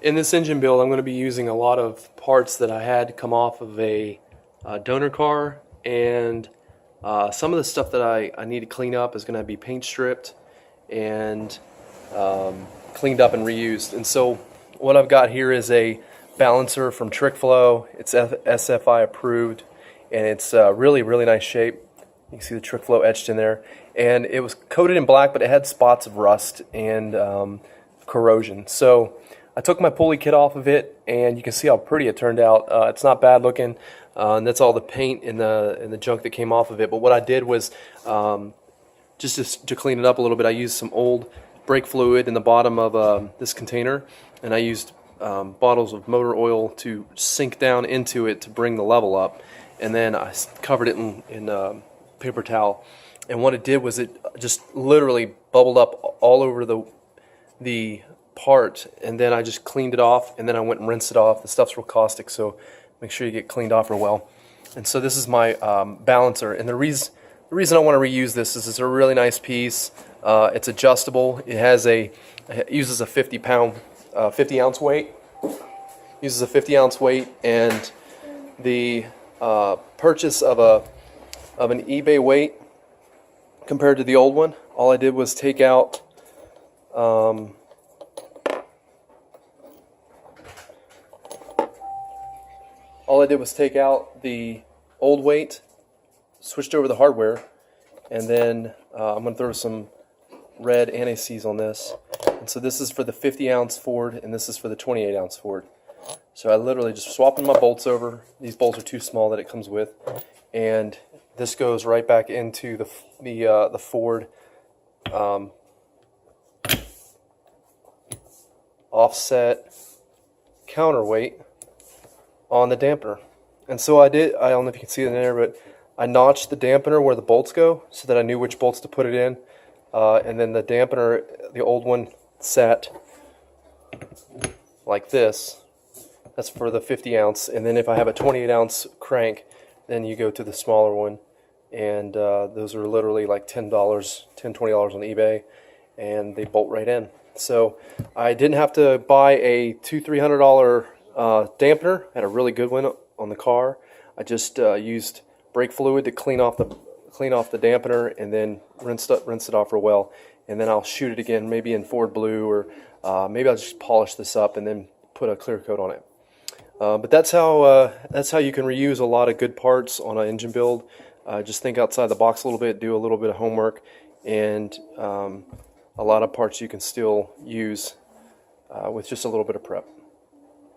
In this engine build, I'm going to be using a lot of parts that I had come off of a donor car, and some of the stuff that I need to clean up is going to be paint stripped and cleaned up and reused. And so what I've got here is a balancer from TrickFlow. It's SFI approved, and it's really, really nice shape. You can see the TrickFlow etched in there. And it was coated in black, but it had spots of rust and corrosion. So I took my pulley kit off of it, and you can see how pretty it turned out. It's not bad looking, and that's all the paint and the junk that came off of it. But what I did was, just to clean it up a little bit, I used some old brake fluid in the bottom of this container, and I used bottles of motor oil to sink down into it to bring the level up, and then I covered it in paper towel. And what it did was it just literally bubbled up all over the part, and then I just cleaned it off, and then I went and rinsed it off. The stuff's real caustic, so make sure you get cleaned off real well. And so this is my balancer, and the reason I want to reuse this is it's a really nice piece. It's adjustable. It uses a 50 ounce weight. Uses a 50 ounce weight, and the purchase of an eBay weight compared to the old one, all I did was take out the old weight, switched over the hardware, and then I'm going to throw some red anti-seize on this. And so this is for the 50 ounce Ford, and this is for the 28 ounce Ford. So I literally just swapping my bolts over. These bolts are too small that it comes with, and this goes right back into the Ford offset counterweight on the dampener. And so I don't know if you can see it in there, but I notched the dampener where the bolts go so that I knew which bolts to put it in. And then the dampener, the old one, sat like this. That's for the 50 ounce. And then if I have a 28 ounce crank, then you go to the smaller one. And those are literally like $10, $20 on eBay, and they bolt right in. So I didn't have to buy a $200-300 dampener. I had a really good one on the car. I just used brake fluid to clean off the dampener, and then rinse it off real well. And then I'll shoot it again, maybe in Ford blue, or maybe I'll just polish this up and then put a clear coat on it. But that's how you can reuse a lot of good parts on an engine build. Just think outside the box a little bit, do a little bit of homework, and a lot of parts you can still use with just a little bit of prep.